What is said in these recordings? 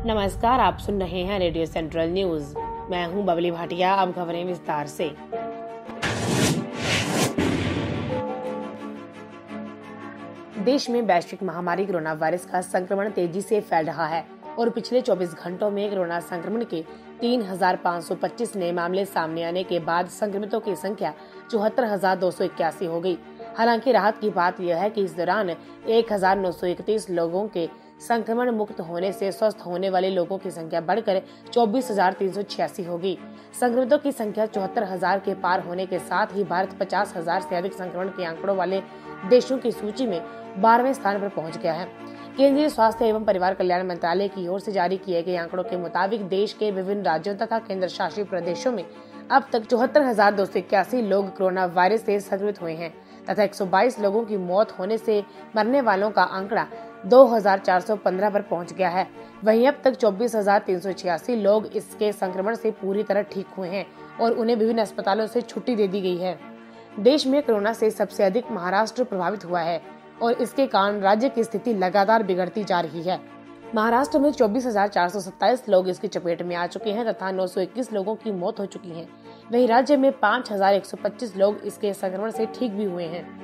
नमस्कार, आप सुन रहे हैं रेडियो सेंट्रल न्यूज। मैं हूं बबली भाटिया। अब खबरें विस्तार से। देश में वैश्विक महामारी कोरोना वायरस का संक्रमण तेजी से फैल रहा है और पिछले 24 घंटों में कोरोना संक्रमण के 3,525 नए मामले सामने आने के बाद संक्रमितों की संख्या 74,281 हो गई। हालांकि राहत की बात यह है कि इस दौरान 1,931 लोगों के संक्रमण मुक्त होने से स्वस्थ होने वाले लोगों की संख्या बढ़कर 24,386 हो गई। संक्रमितों की संख्या 74,000 के पार होने के साथ ही भारत 50,000 से अधिक संक्रमण के आंकड़ों वाले देशों की सूची में 12वें स्थान पर पहुंच गया है। केंद्रीय स्वास्थ्य एवं परिवार कल्याण मंत्रालय की ओर से जारी किए गए आंकड़ों के मुताबिक देश के विभिन्न राज्यों तथा केंद्र शासित प्रदेशों में अब तक 74,281 लोग कोरोना वायरस से संक्रमित हुए हैं तथा 122 लोगों की मौत होने से मरने वालों का आंकड़ा 2,415 पर पहुंच गया है। वहीं अब तक 24,386 लोग इसके संक्रमण से पूरी तरह ठीक हुए हैं और उन्हें विभिन्न अस्पतालों से छुट्टी दे दी गई है। देश में कोरोना से सबसे अधिक महाराष्ट्र प्रभावित हुआ है और इसके कारण राज्य की स्थिति लगातार बिगड़ती जा रही है। महाराष्ट्र में 24,427 लोग इसकी चपेट में आ चुके हैं तथा 921 लोगों की मौत हो चुकी है। वहीं राज्य में 5,125 लोग इसके संक्रमण से ठीक भी हुए हैं।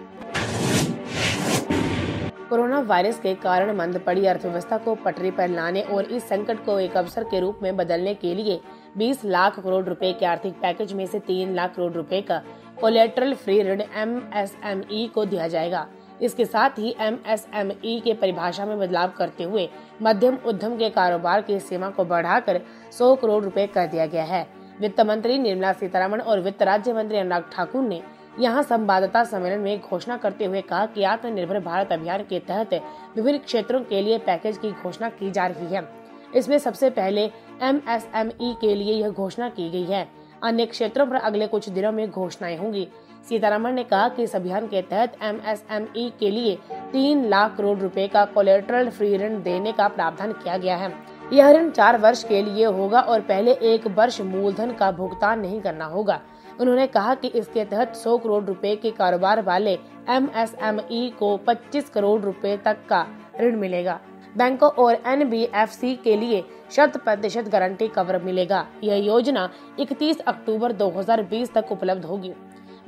कोरोना वायरस के कारण मंद पड़ी अर्थव्यवस्था को पटरी पर लाने और इस संकट को एक अवसर के रूप में बदलने के लिए 20 लाख करोड़ रुपए के आर्थिक पैकेज में से 3 लाख करोड़ रुपए का कोलेटरल फ्री ऋण MSME को दिया जाएगा। इसके साथ ही MSME के परिभाषा में बदलाव करते हुए मध्यम उद्यम के कारोबार की सीमा को बढ़ाकर 100 करोड़ रुपए कर दिया गया है। वित्त मंत्री निर्मला सीतारमण और वित्त राज्य मंत्री अनुराग ठाकुर ने यहां संवाददाता सम्मेलन में घोषणा करते हुए कहा कि आत्मनिर्भर भारत अभियान के तहत विभिन्न क्षेत्रों के लिए पैकेज की घोषणा की जा रही है। इसमें सबसे पहले MSME के लिए यह घोषणा की गई है। अन्य क्षेत्रों पर अगले कुछ दिनों में घोषणाएं होंगी। सीतारमण ने कहा कि इस अभियान के तहत MSME के लिए 3 लाख करोड़ रुपए का कोलेटरल फ्री ऋण देने का प्रावधान किया गया है। यह ऋण 4 वर्ष के लिए होगा और पहले 1 वर्ष मूलधन का भुगतान नहीं करना होगा। उन्होंने कहा कि इसके तहत 100 करोड़ रुपए के कारोबार वाले MSME को 25 करोड़ रुपए तक का ऋण मिलेगा। बैंकों और NBFC के लिए 100% गारंटी कवर मिलेगा। यह योजना 31 अक्टूबर 2020 तक उपलब्ध होगी।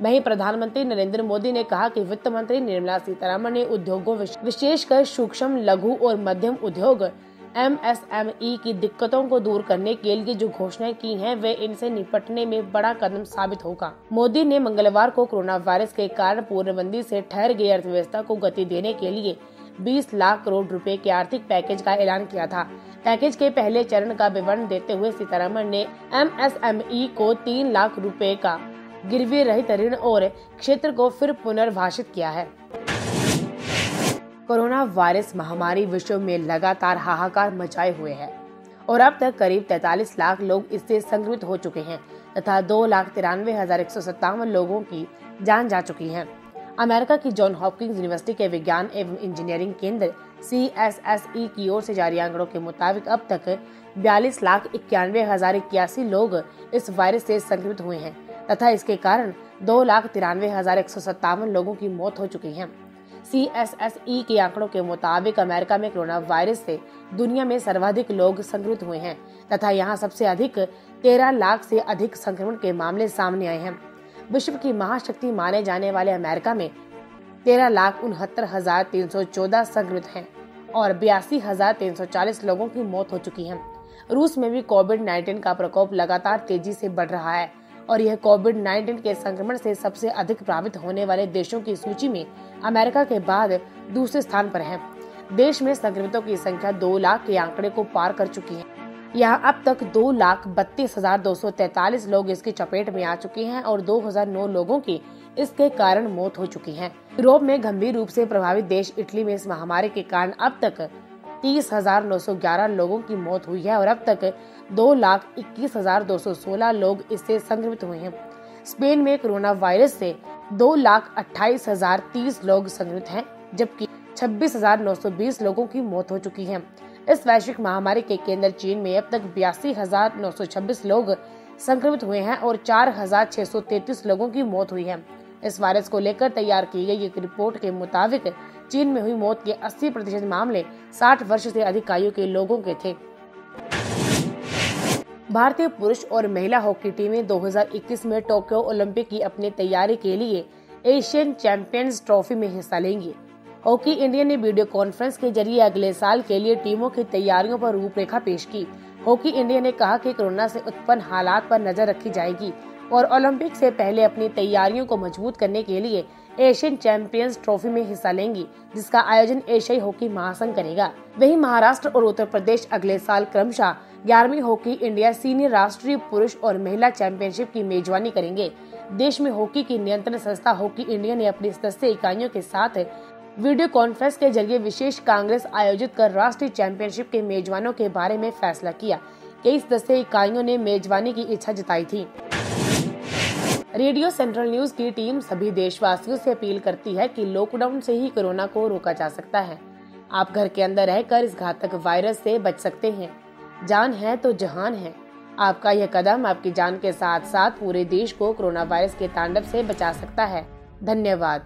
वहीं प्रधानमंत्री नरेंद्र मोदी ने कहा कि वित्त मंत्री निर्मला सीतारमण ने उद्योगों विशेषकर सूक्ष्म, लघु और मध्यम उद्योग MSME की दिक्कतों को दूर करने के लिए जो घोषणाएं की हैं, वे इनसे निपटने में बड़ा कदम साबित होगा। मोदी ने मंगलवार को कोरोना वायरस के कारण पूर्णबंदी से ठहर गई अर्थव्यवस्था को गति देने के लिए 20 लाख करोड़ रुपए के आर्थिक पैकेज का ऐलान किया था। पैकेज के पहले चरण का विवरण देते हुए सीतारमण ने MSME को 3 लाख रुपए का गिरवी रहित ऋण और क्षेत्र को फिर पुनर्भाषित किया है। कोरोना वायरस महामारी विश्व में लगातार हाहाकार मचाए हुए है और अब तक करीब 43 लाख लोग इससे संक्रमित हो चुके हैं तथा 2,93,157 लोगों की जान जा चुकी है। अमेरिका की जॉन हॉपकिंस यूनिवर्सिटी के विज्ञान एवं इंजीनियरिंग केंद्र CSSE की ओर से जारी आंकड़ों के मुताबिक अब तक 42,91,081 लोग इस वायरस से संक्रमित हुए हैं तथा इसके कारण 2,93,157 लोगों की मौत हो चुकी है। CSSE के आंकड़ों के मुताबिक अमेरिका में कोरोना वायरस से दुनिया में सर्वाधिक लोग संक्रमित हुए हैं तथा यहां सबसे अधिक 13 लाख से अधिक संक्रमण के मामले सामने आए हैं। विश्व की महाशक्ति माने जाने वाले अमेरिका में 13,69,314 संक्रमित हैं और 82,340 लोगों की मौत हो चुकी है। रूस में भी कोविड-19 का प्रकोप लगातार तेजी से बढ़ रहा है और यह कोविड-19 के संक्रमण से सबसे अधिक प्रभावित होने वाले देशों की सूची में अमेरिका के बाद दूसरे स्थान पर है। देश में संक्रमितों की संख्या 2 लाख के आंकड़े को पार कर चुकी है। यहां अब तक 2,32,243 लोग इसकी चपेट में आ चुके हैं और 2,009 लोगों की इसके कारण मौत हो चुकी है। यूरोप में गंभीर रूप से प्रभावित देश इटली में इस महामारी के कारण अब तक 30,911 लोगों की मौत हुई है और अब तक 2,21,216 लोग इससे संक्रमित हुए हैं। स्पेन में कोरोना वायरस से 2,28,030 लोग संक्रमित हैं जबकि 26,920 लोगों की मौत हो चुकी है। इस वैश्विक महामारी के केंद्र चीन में अब तक 82,926 लोग संक्रमित हुए हैं और 4,633 लोगों की मौत हुई है। इस वायरस को लेकर तैयार की गई एक रिपोर्ट के मुताबिक चीन में हुई मौत के 80% मामले 60 वर्ष से अधिक आयु के लोगों के थे। भारतीय पुरुष और महिला हॉकी टीमें 2021 में टोक्यो ओलंपिक की अपनी तैयारी के लिए एशियन चैंपियंस ट्रॉफी में हिस्सा लेंगी। हॉकी इंडिया ने वीडियो कॉन्फ्रेंस के जरिए अगले साल के लिए टीमों की तैयारियों पर रूपरेखा पेश की। हॉकी इंडिया ने कहा कि कोरोना से उत्पन्न हालात पर नजर रखी जाएगी और ओलंपिक से पहले अपनी तैयारियों को मजबूत करने के लिए एशियन चैंपियंस ट्रॉफी में हिस्सा लेंगी, जिसका आयोजन एशियाई हॉकी महासंघ करेगा। वहीं महाराष्ट्र और उत्तर प्रदेश अगले साल क्रमशः 11वीं हॉकी इंडिया सीनियर राष्ट्रीय पुरुष और महिला चैंपियनशिप की मेजबानी करेंगे। देश में हॉकी की नियंत्रण संस्था हॉकी इंडिया ने अपनी सदस्य इकाइयों के साथ वीडियो कॉन्फ्रेंस के जरिए विशेष कांग्रेस आयोजित कर राष्ट्रीय चैंपियनशिप के मेजबानों के बारे में फैसला किया। कई सदस्य इकाइयों ने मेजबानी की इच्छा जताई थी। रेडियो सेंट्रल न्यूज की टीम सभी देशवासियों से अपील करती है कि लॉकडाउन से ही कोरोना को रोका जा सकता है। आप घर के अंदर रहकर इस घातक वायरस से बच सकते हैं। जान है तो जहान है। आपका यह कदम आपकी जान के साथ साथ पूरे देश को कोरोना वायरस के तांडव से बचा सकता है। धन्यवाद।